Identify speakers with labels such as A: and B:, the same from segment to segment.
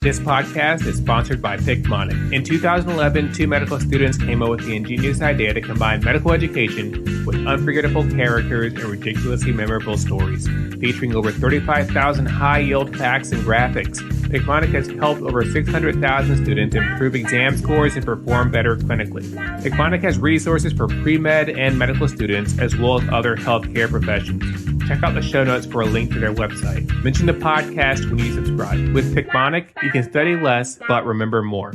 A: This podcast is sponsored by Picmonic. In 2011, two medical students came up with the ingenious idea to combine medical education with unforgettable characters and ridiculously memorable stories. Featuring over 35,000 high-yield facts and graphics, Picmonic has helped over 600,000 students improve exam scores and perform better clinically. Picmonic has resources for pre-med and medical students, as well as other healthcare professions. Check out the show notes for a link to their website. Mention the podcast when you subscribe. With Picmonic, you can study less, but remember more.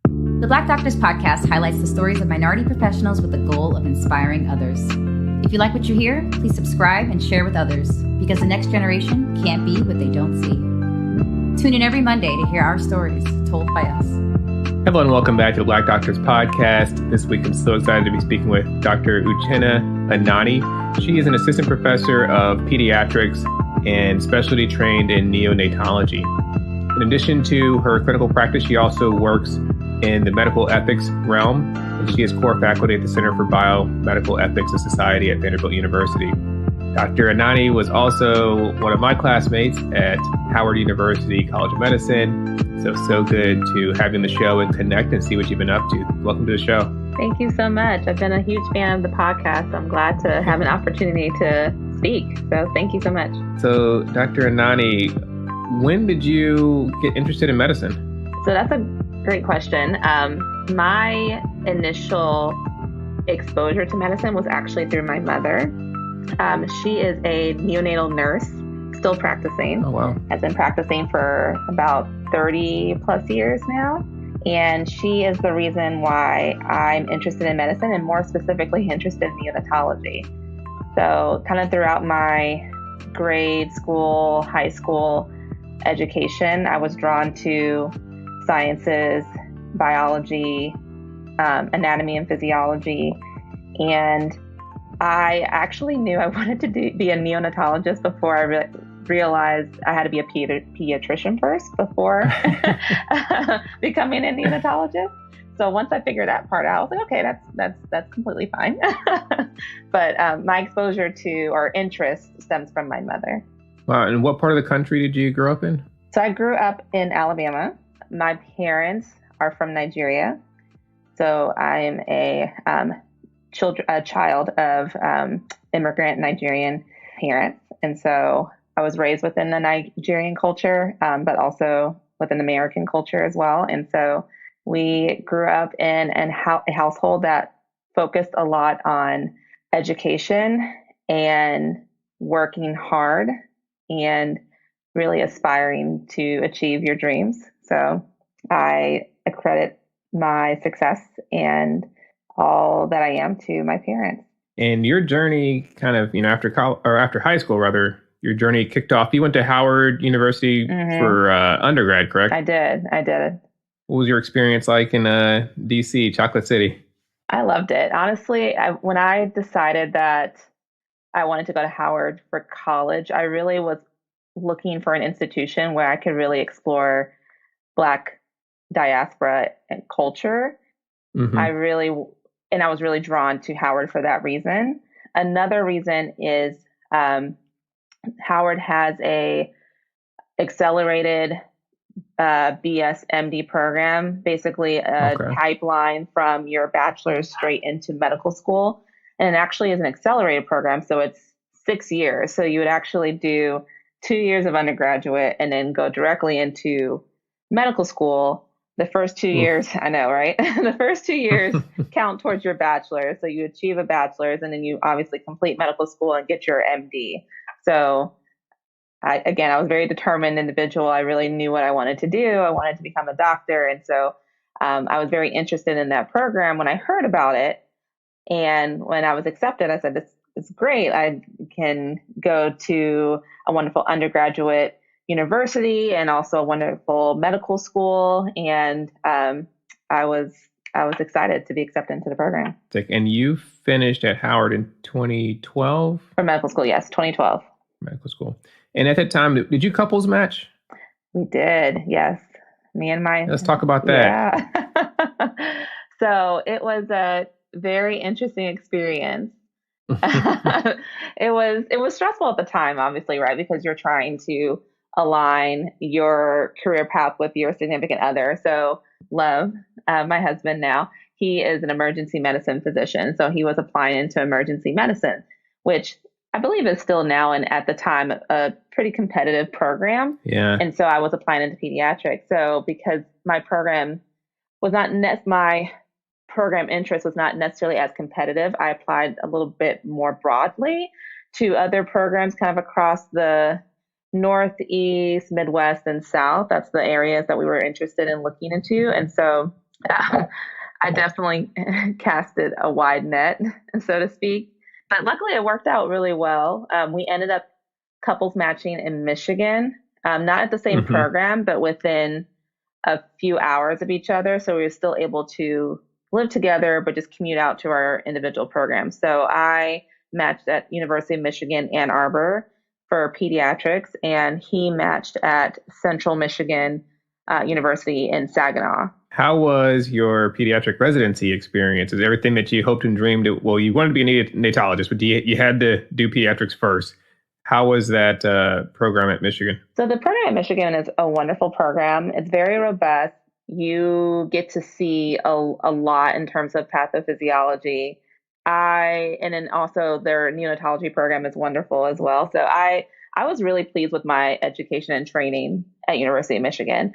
B: The Black Doctors Podcast highlights the stories of minority professionals with the goal of inspiring others. If you like what you hear, please subscribe and share with others, because the next generation can't be what they don't see. Tune in every Monday to hear our stories told by us.
A: Hello and welcome back to the Black Doctors Podcast. This week I'm so excited to be speaking with Dr. Uchenna Anani. She is an assistant professor of pediatrics and specialty trained in neonatology. In addition to her clinical practice, she also works in the medical ethics realm, and she is core faculty at the Center for Biomedical Ethics and Society at Vanderbilt University. Dr. Anani was also one of my classmates at Howard University College of Medicine. So good to have you on the show and connect and see what you've been up to. Welcome to the show.
C: Thank you so much. I've been a huge fan of the podcast. I'm glad to have an opportunity to speak. So thank you so much.
A: So Dr. Anani, when did you get interested in medicine?
C: So that's a great question. My initial exposure to medicine was actually through my mother. She is a neonatal nurse, still practicing.
A: Oh, wow.
C: Has been practicing for about 30 plus years now. And she is the reason why I'm interested in medicine, and more specifically interested in neonatology. So kind of throughout my grade school, high school education, I was drawn to sciences, biology, anatomy and physiology. And I actually knew I wanted to be a neonatologist before I realized I had to be a pediatrician first before becoming a neonatologist. So once I figured that part out, I was like, okay, that's completely fine. But my exposure to or interest stems from my mother.
A: Wow. And what part of the country did you grow up in?
C: So I grew up in Alabama. My parents are from Nigeria. So I'm a child of immigrant Nigerian parents. And so I was raised within the Nigerian culture, but also within American culture as well. And so we grew up in a household that focused a lot on education and working hard and really aspiring to achieve your dreams. So I accredit my success and all that I am to my parents.
A: And your journey kind of, after high school, rather, your journey kicked off. You went to Howard University for undergrad, correct?
C: I did.
A: What was your experience like in DC, Chocolate City?
C: I loved it. Honestly, when I decided that I wanted to go to Howard for college, I really was looking for an institution where I could really explore Black diaspora and culture.
A: Mm-hmm.
C: I was really drawn to Howard for that reason. Another reason is Howard has a accelerated BS MD program, basically a pipeline from your bachelor's straight into medical school. And it actually is an accelerated program. So it's 6 years. So you would actually do 2 years of undergraduate and then go directly into medical school. The first 2 years, I know, right? The first 2 years count towards your bachelor's. So you achieve a bachelor's and then you obviously complete medical school and get your MD. So I was a very determined individual. I really knew what I wanted to do. I wanted to become a doctor. And so I was very interested in that program when I heard about it. And when I was accepted, I said, this is great. I can go to a wonderful undergraduate university and also a wonderful medical school. And I was excited to be accepted into the program.
A: And you finished at Howard in 2012?
C: For medical school, yes, 2012.
A: Medical school. And at that time, did you couples match?
C: We did, yes. Me and my...
A: Let's talk about that.
C: Yeah. So it was a very interesting experience. It was stressful at the time, obviously, right? Because you're trying to align your career path with your significant other. So Love, my husband now, he is an emergency medicine physician. So he was applying into emergency medicine, which I believe is still now and at the time a pretty competitive program.
A: Yeah.
C: And so I was applying into pediatrics. So because my program was not my program interest was not necessarily as competitive, I applied a little bit more broadly to other programs kind of across the Northeast, Midwest, and South. That's the areas that we were interested in looking into. And so I definitely casted a wide net, so to speak. But luckily, it worked out really well. We ended up couples matching in Michigan, not at the same program, but within a few hours of each other. So we were still able to live together, but just commute out to our individual programs. So I matched at University of Michigan, Ann Arbor for pediatrics, and he matched at Central Michigan University in Saginaw.
A: How was your pediatric residency experience? Is everything that you hoped and dreamed? Well, you wanted to be a neonatologist, but you had to do pediatrics first. How was that program at Michigan?
C: So the program at Michigan is a wonderful program. It's very robust. You get to see a lot in terms of pathophysiology. And then also their neonatology program is wonderful as well. So I was really pleased with my education and training at University of Michigan.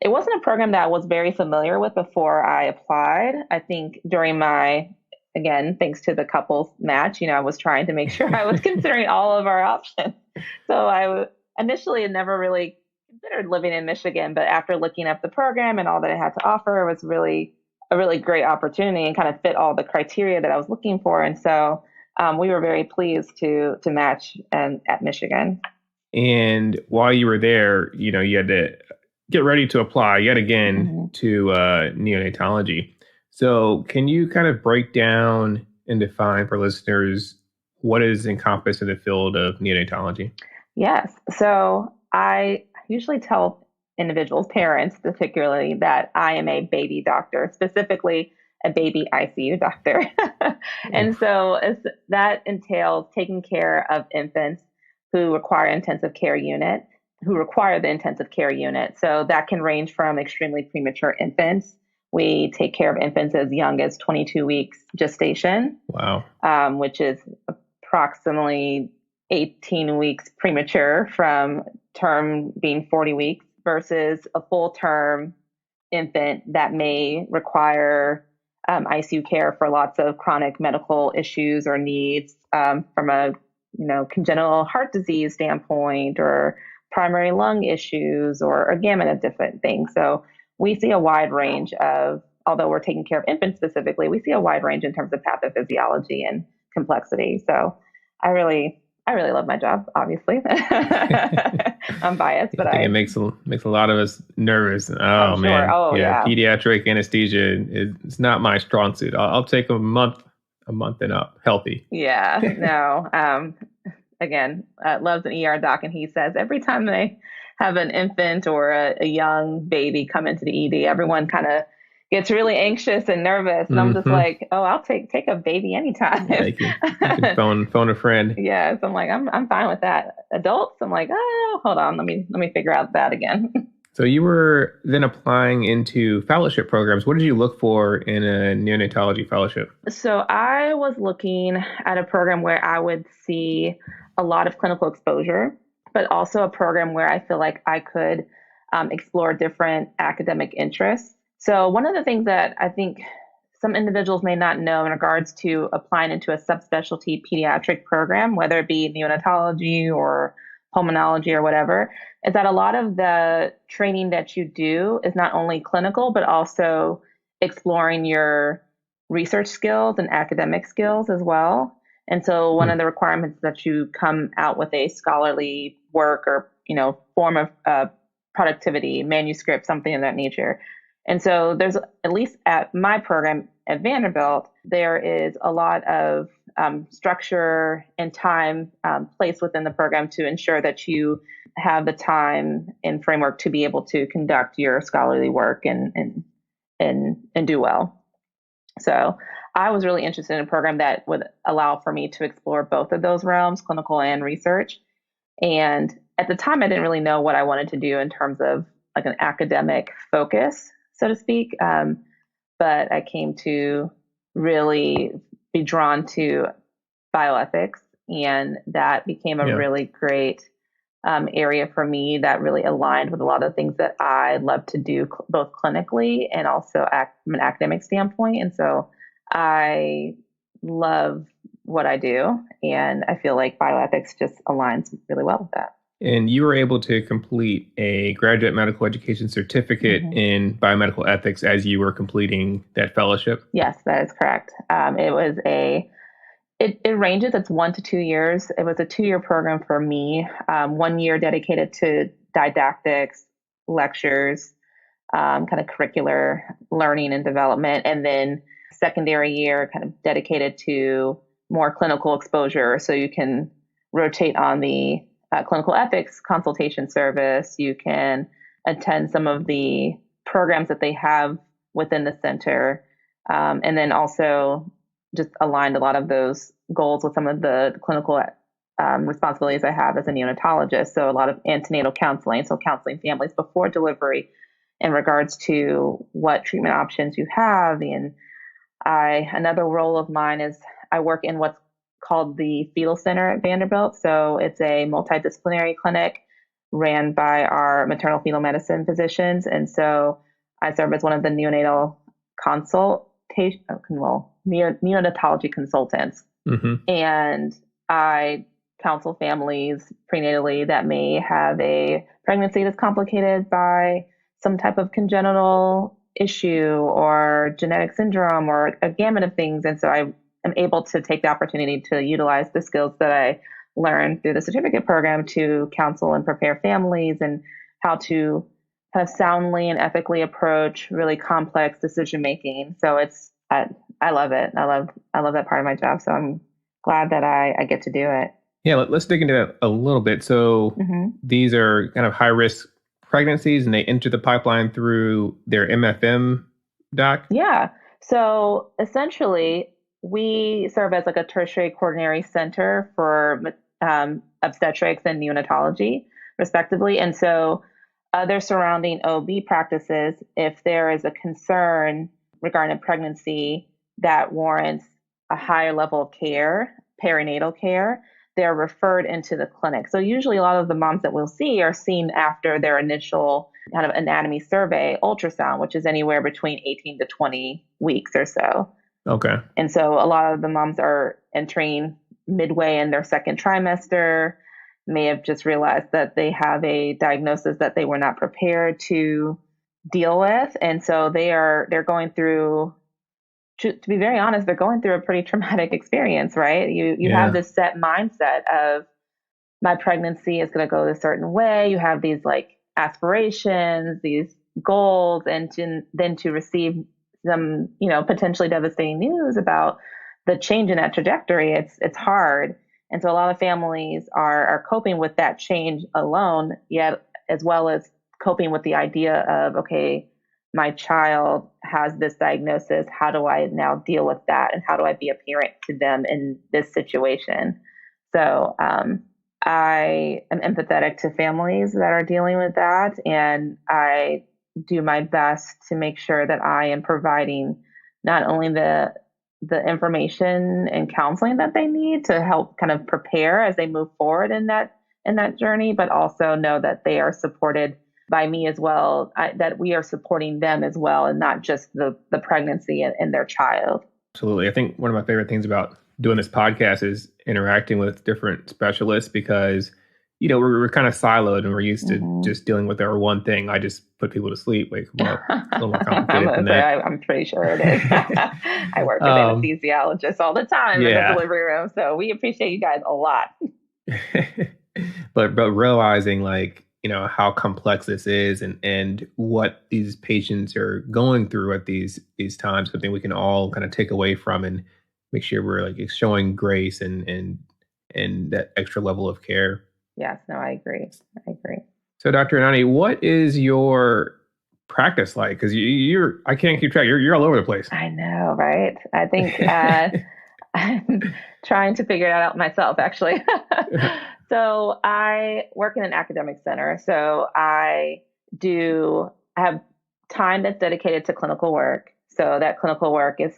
C: It wasn't a program that I was very familiar with before I applied. I think during again, thanks to the couples match, I was trying to make sure I was considering all of our options. So I initially had never really considered living in Michigan, but after looking up the program and all that it had to offer, it was really a really great opportunity and kind of fit all the criteria that I was looking for. And so we were very pleased to match at Michigan.
A: And while you were there, you had to get ready to apply yet again to neonatology. So can you kind of break down and define for listeners what is encompassed in the field of neonatology?
C: Yes. So I usually tell individuals, parents particularly, that I am a baby doctor, specifically a baby ICU doctor. And so that entails taking care of infants who require the intensive care unit. So that can range from extremely premature infants. We take care of infants as young as 22 weeks gestation.
A: Wow.
C: Which is approximately 18 weeks premature from term being 40 weeks versus a full term infant that may require ICU care for lots of chronic medical issues or needs from a congenital heart disease standpoint or primary lung issues or a gamut of different things. So we see a wide range of, although we're taking care of infants specifically, we see a wide range in terms of pathophysiology and complexity. So I really love my job, obviously. I'm biased, but
A: it makes a lot of us nervous. Oh, man.
C: Sure. Oh, yeah.
A: Pediatric anesthesia is not my strong suit. I'll take a month and up, healthy.
C: Yeah, no. Again, Love's an ER doc, and he says every time they have an infant or a young baby come into the ED, everyone kind of gets really anxious and nervous. And I'm just like, oh, I'll take a baby anytime.
A: Yeah, you can phone a friend.
C: Yeah, so I'm like, I'm fine with that. Adults, I'm like, oh, hold on, let me figure out that again.
A: So you were then applying into fellowship programs. What did you look for in a neonatology fellowship?
C: So I was looking at a program where I would see a lot of clinical exposure, but also a program where I feel like I could explore different academic interests. So one of the things that I think some individuals may not know in regards to applying into a subspecialty pediatric program, whether it be neonatology or pulmonology or whatever, is that a lot of the training that you do is not only clinical, but also exploring your research skills and academic skills as well. And so one of the requirements is that you come out with a scholarly work or, form of productivity, manuscript, something of that nature. And so there's, at least at my program at Vanderbilt, there is a lot of structure and time placed within the program to ensure that you have the time and framework to be able to conduct your scholarly work and do well. So I was really interested in a program that would allow for me to explore both of those realms, clinical and research. And at the time, I didn't really know what I wanted to do in terms of like an academic focus, so to speak. But I came to really be drawn to bioethics, and that became a really great area for me that really aligned with a lot of things that I love to do, both clinically and also from an academic standpoint. And so I love what I do, and I feel like bioethics just aligns really well with that.
A: And you were able to complete a graduate medical education certificate in biomedical ethics as you were completing that fellowship?
C: Yes, that is correct. It ranges. It's 1 to 2 years. It was a 2-year program for me. 1 year dedicated to didactics, lectures, kind of curricular learning and development. And then secondary year kind of dedicated to more clinical exposure. So you can rotate on the clinical ethics consultation service. You can attend some of the programs that they have within the center. And then also just aligned a lot of those goals with some of the clinical responsibilities I have as a neonatologist. So a lot of antenatal counseling, so counseling families before delivery in regards to what treatment options you have. And another role of mine is I work in what's called the Fetal Center at Vanderbilt. So it's a multidisciplinary clinic ran by our maternal fetal medicine physicians. And so I serve as one of the neonatal neonatology consultants. And I counsel families prenatally that may have a pregnancy that's complicated by some type of congenital issue or genetic syndrome or a gamut of things. And so I am able to take the opportunity to utilize the skills that I learned through the certificate program to counsel and prepare families and how to kind of soundly and ethically approach really complex decision making. So I love it. I love that part of my job. So I'm glad that I get to do it.
A: Yeah, let's dig into that a little bit. So these are kind of high risk pregnancies, and they enter the pipeline through their MFM doc?
C: Yeah. So essentially, we serve as like a tertiary coordinatory center for obstetrics and neonatology, respectively. And so other surrounding OB practices, if there is a concern regarding a pregnancy that warrants a higher level of care, perinatal care, they're referred into the clinic. So usually a lot of the moms that we'll see are seen after their initial kind of anatomy survey, ultrasound, which is anywhere between 18 to 20 weeks or so.
A: Okay.
C: And so a lot of the moms are entering midway in their second trimester, may have just realized that they have a diagnosis that they were not prepared to deal with. And so they're going through, to be very honest, they're going through a pretty traumatic experience, right? You have this set mindset of my pregnancy is going to go a certain way. You have these like aspirations, these goals, and then to receive some, potentially devastating news about the change in that trajectory, it's hard. And so a lot of families are coping with that change alone, yet as well as coping with the idea of, okay, my child has this diagnosis. How do I now deal with that? And how do I be a parent to them in this situation? So I am empathetic to families that are dealing with that. And I do my best to make sure that I am providing not only the information and counseling that they need to help kind of prepare as they move forward in that journey, but also know that they are supported by me as well, that we are supporting them as well, and not just the pregnancy and their child.
A: Absolutely. I think one of my favorite things about doing this podcast is interacting with different specialists because, we're kind of siloed and we're used to just dealing with our one thing. I just put people to sleep, wake them up. It's a little more complicated than that.
C: I'm pretty sure it is. I work with anesthesiologists all the time in the delivery room, so we appreciate you guys a lot.
A: But realizing how complex this is and what these patients are going through at these times, something we can all kind of take away from and make sure we're showing grace and that extra level of care.
C: Yes, no, I agree.
A: So Dr. Anani, what is your practice like? Because I can't keep track. You're all over the place.
C: I know, right? I think I'm trying to figure that out myself, actually. So I work in an academic center. So I have time that's dedicated to clinical work. So that clinical work is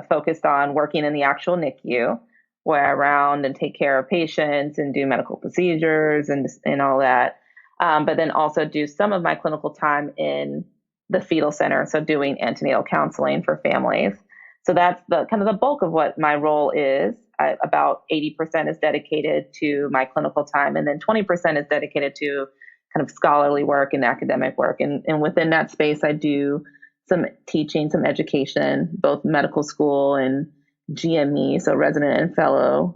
C: focused on working in the actual NICU, where I round and take care of patients and do medical procedures and all that. But then also do some of my clinical time in the fetal center, so doing antenatal counseling for families. So that's the kind of the bulk of what my role is. About 80% is dedicated to my clinical time, and then 20% is dedicated to kind of scholarly work and academic work. And within that space, I do some teaching, some education, both medical school and GME, so resident and fellow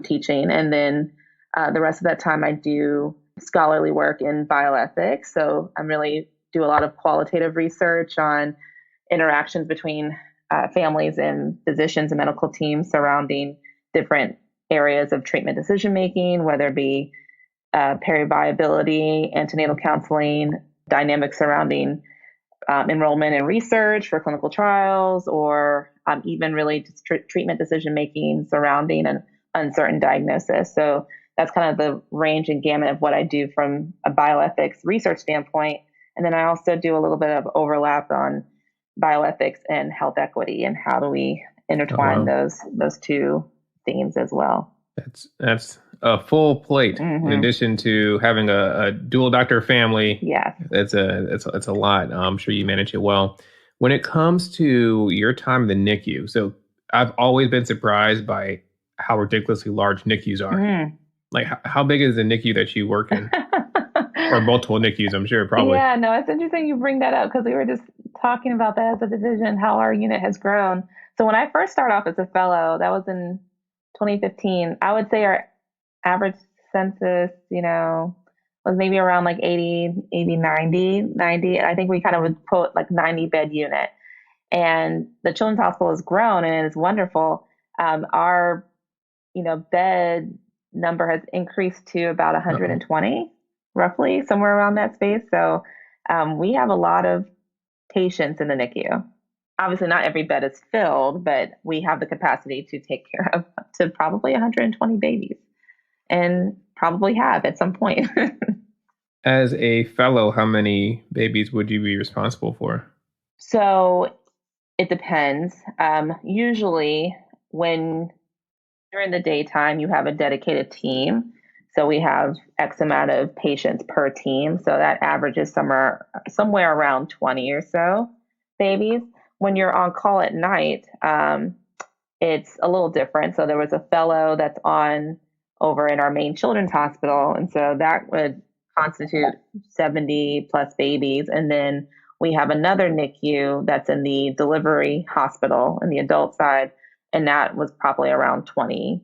C: teaching. And then the rest of that time, I do scholarly work in bioethics. So I really do a lot of qualitative research on interactions between families and physicians and medical teams surrounding different areas of treatment decision making, whether it be periviability, antenatal counseling, dynamics surrounding enrollment and research for clinical trials, or even really just treatment decision making surrounding an uncertain diagnosis. So that's kind of the range and gamut of what I do from a bioethics research standpoint. And then I also do a little bit of overlap on bioethics and health equity, and how do we intertwine those two themes as well.
A: That's a full plate in addition to having a dual doctor family.
C: Yes.
A: It's a lot. I'm sure you manage it well. When it comes to your time in the NICU, so I've always been surprised by how ridiculously large NICUs are. Like, how big is the NICU that you work in? Or multiple NICUs, I'm sure, probably.
C: Yeah, no, it's interesting you bring that up, because we were just talking about that as a division, how our unit has grown. So when I first started off as a fellow, that was in 2015, I would say our average census, was maybe around like 90. I think we kind of would put like 90 bed unit. And the Children's Hospital has grown and it's wonderful. Our, bed number has increased to about 120, roughly, somewhere around that space. So we have a lot of patients in the NICU. Obviously, not every bed is filled, but we have the capacity to take care of up to probably 120 babies, and probably have at some point.
A: As a fellow, how many babies would you be responsible for?
C: So it depends. Usually, when during the daytime, you have a dedicated team. So we have X amount of patients per team. So that averages somewhere around 20 or so babies. When you're on call at night, it's a little different. So there was a fellow that's on over in our main children's hospital. And so that would constitute 70 plus babies. And then we have another NICU that's in the delivery hospital in the adult side. And that was probably around 20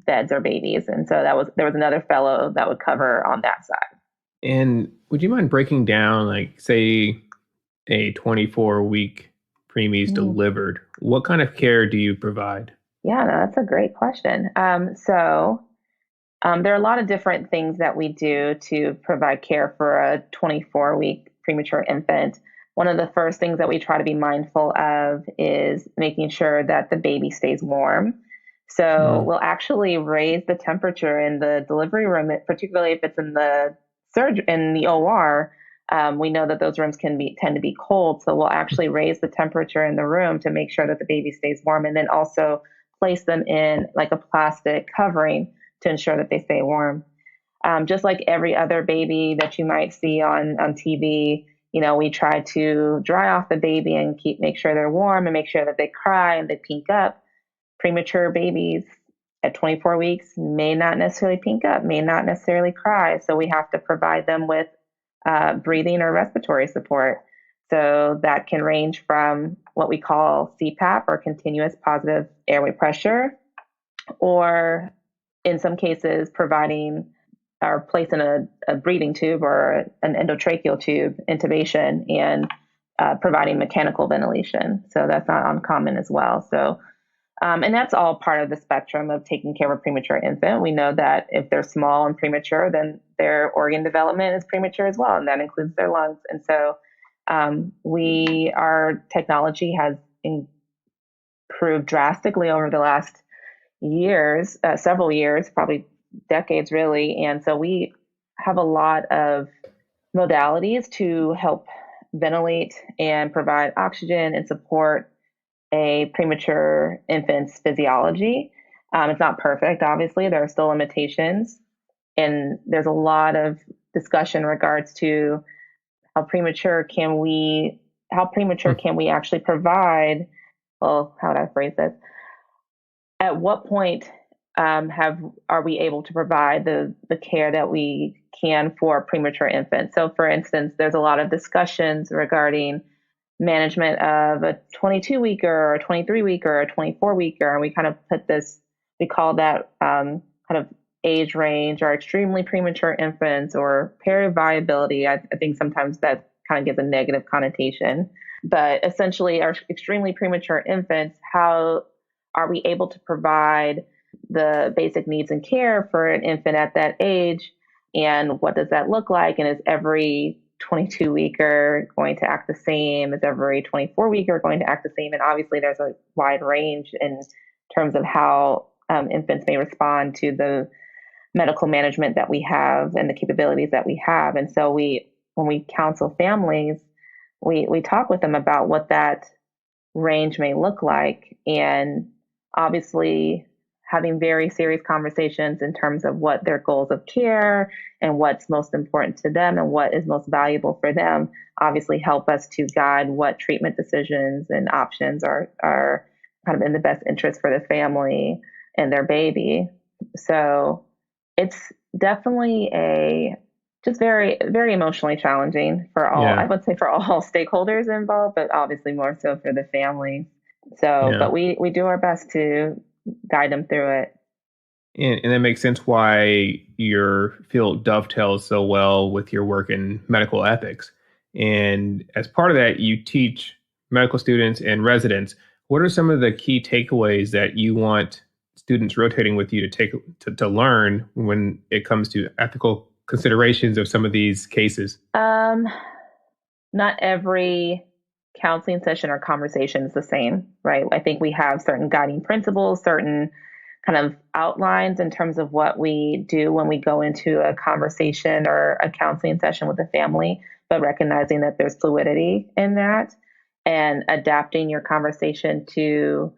C: beds or babies. And so there was another fellow that would cover on that side.
A: And would you mind breaking down, like, say, a 24-week preemie's delivered? What kind of care do you provide?
C: Yeah, no, that's a great question. So there are a lot of different things that we do to provide care for a 24-week premature infant. One of the first things that we try to be mindful of is making sure that the baby stays warm. So we'll actually raise the temperature in the delivery room, particularly if it's in the OR. We know that those rooms tend to be cold, so we'll actually raise the temperature in the room to make sure that the baby stays warm, and then also place them in like a plastic covering to ensure that they stay warm. Just like every other baby that you might see on TV, we try to dry off the baby and make sure they're warm and make sure that they cry and they pink up. Premature babies at 24 weeks may not necessarily pink up, may not necessarily cry. So we have to provide them with breathing or respiratory support. So that can range from what we call CPAP, or continuous positive airway pressure, or in some cases providing or placing a breathing tube or an endotracheal tube intubation, and providing mechanical ventilation. So that's not uncommon as well. So and that's all part of the spectrum of taking care of a premature infant. We know that if they're small and premature, then their organ development is premature as well, and that includes their lungs. And so our technology has improved drastically over the last years, several years, probably decades really. And so we have a lot of modalities to help ventilate and provide oxygen and support a premature infant's physiology. It's not perfect, obviously. There are still limitations. And there's a lot of discussion in regards to how premature can we actually provide, well, how would I phrase this? At what point are we able to provide the care that we can for premature infants? So, for instance, there's a lot of discussions regarding management of a 22-weeker or a 23-weeker or a 24-weeker, and we kind of we call that kind of age range, or extremely premature infants, or paraviability. I think sometimes that kind of gives a negative connotation, but essentially our extremely premature infants, how are we able to provide the basic needs and care for an infant at that age? And what does that look like? And is every 22-weeker going to act the same? Is every 24-weeker going to act the same? And obviously there's a wide range in terms of how infants may respond to the medical management that we have and the capabilities that we have. And so when we counsel families, we talk with them about what that range may look like, and obviously having very serious conversations in terms of what their goals of care and what's most important to them and what is most valuable for them obviously help us to guide what treatment decisions and options are kind of in the best interest for the family and their baby. So it's definitely just very, very emotionally challenging for all, I would say for all stakeholders involved, but obviously more so for the family. So, but we do our best to guide them through it.
A: And that makes sense why your field dovetails so well with your work in medical ethics. And as part of that, you teach medical students and residents. What are some of the key takeaways that you want students rotating with you to learn when it comes to ethical considerations of some of these cases?
C: Not every counseling session or conversation is the same, right? I think we have certain guiding principles, certain kind of outlines in terms of what we do when we go into a conversation or a counseling session with a family, but recognizing that there's fluidity in that and adapting your conversation to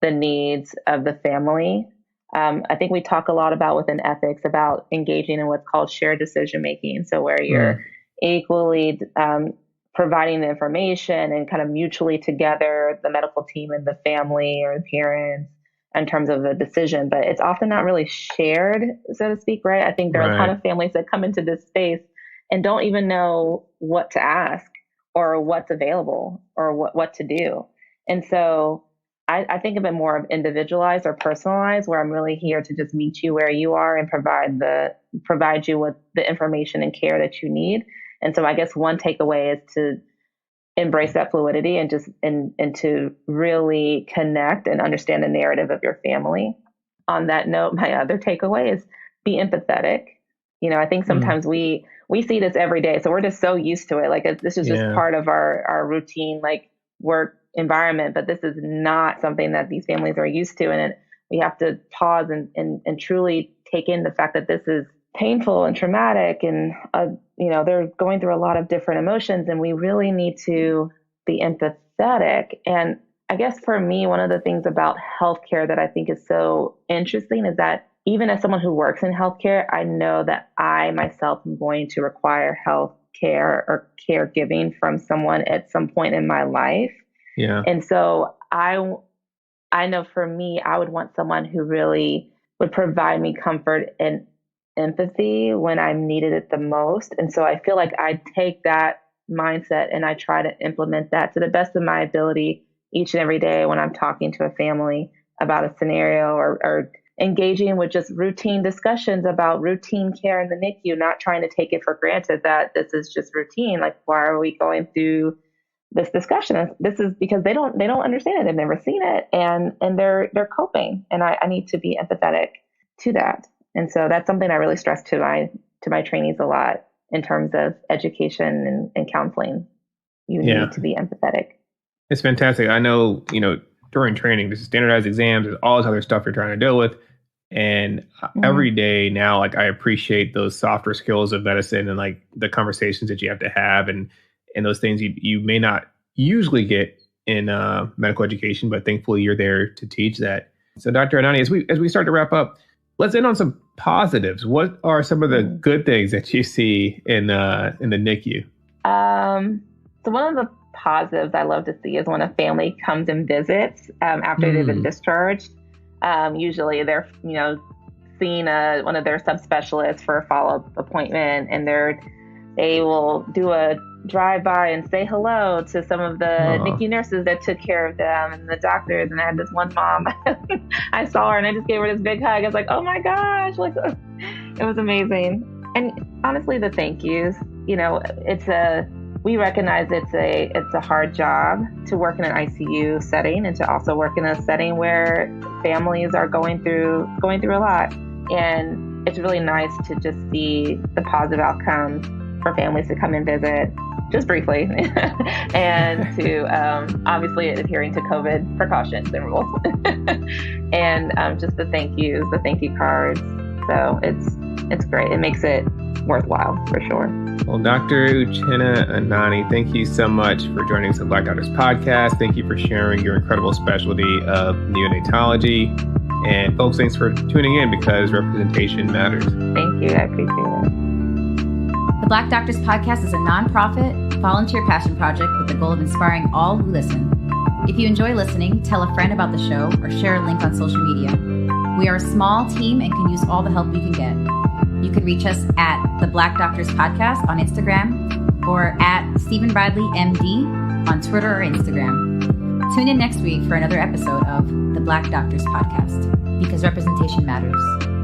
C: the needs of the family. I think we talk a lot about within ethics about engaging in what's called shared decision making. So where you're equally providing the information and kind of mutually together, the medical team and the family or the parents, in terms of the decision, but it's often not really shared, so to speak, right? I think there are a ton of families that come into this space and don't even know what to ask or what's available or what to do. And so I think of it more of individualized or personalized, where I'm really here to just meet you where you are and provide you with the information and care that you need. And so I guess one takeaway is to embrace that fluidity and just and to really connect and understand the narrative of your family. On that note, my other takeaway is be empathetic. You know, I think sometimes we see this every day, so we're just so used to it. Like this is just part of our routine, like work environment, but this is not something that these families are used to. And we have to pause and truly take in the fact that this is painful and traumatic, and they're going through a lot of different emotions, and we really need to be empathetic. And I guess for me, one of the things about healthcare that I think is so interesting is that even as someone who works in healthcare, I know that I myself am going to require healthcare or caregiving from someone at some point in my life.
A: Yeah.
C: And so I know for me, I would want someone who really would provide me comfort and empathy when I needed it the most. And so I feel like I take that mindset and I try to implement that to the best of my ability each and every day when I'm talking to a family about a scenario or engaging with just routine discussions about routine care in the NICU, not trying to take it for granted that this is just routine. Like, why are we going through this discussion? This is because they don't understand it. They've never seen it, and they're coping. And I need to be empathetic to that. And so that's something I really stress to my trainees a lot in terms of education and counseling. You need to be empathetic.
A: It's fantastic. I know, during training, there's standardized exams, there's all this other stuff you're trying to deal with. And every day now, like, I appreciate those softer skills of medicine and like the conversations that you have to have and those things you may not usually get in medical education, but thankfully you're there to teach that. So Dr. Anani, as we start to wrap up, let's end on some positives. What are some of the good things that you see in the NICU?
C: So one of the positives I love to see is when a family comes and visits after they've been discharged. Usually they're, seeing one of their subspecialists for a follow-up appointment, and they will do a drive-by and say hello to some of the NICU nurses that took care of them and the doctors. And I had this one mom, I saw her and I just gave her this big hug. I was like, oh my gosh, like, it was amazing. And honestly, the thank yous, we recognize it's a hard job to work in an ICU setting and to also work in a setting where families are going through a lot. And it's really nice to just see the positive outcomes for families to come and visit, just briefly, and to obviously adhering to COVID precautions and rules, and just the thank you cards. So it's great. It makes it worthwhile for sure.
A: Well, Dr. Uchenna Anani, thank you so much for joining us on Black Doctors Podcast. Thank you for sharing your incredible specialty of neonatology. And folks, thanks for tuning in, because representation matters.
C: Thank you. I appreciate it.
B: The Black Doctors Podcast is a nonprofit, volunteer passion project with the goal of inspiring all who listen. If you enjoy listening, tell a friend about the show or share a link on social media. We are a small team and can use all the help we can get. You can reach us at the Black Doctors Podcast on Instagram or at Stephen Bradley MD on Twitter or Instagram. Tune in next week for another episode of the Black Doctors Podcast, because representation matters.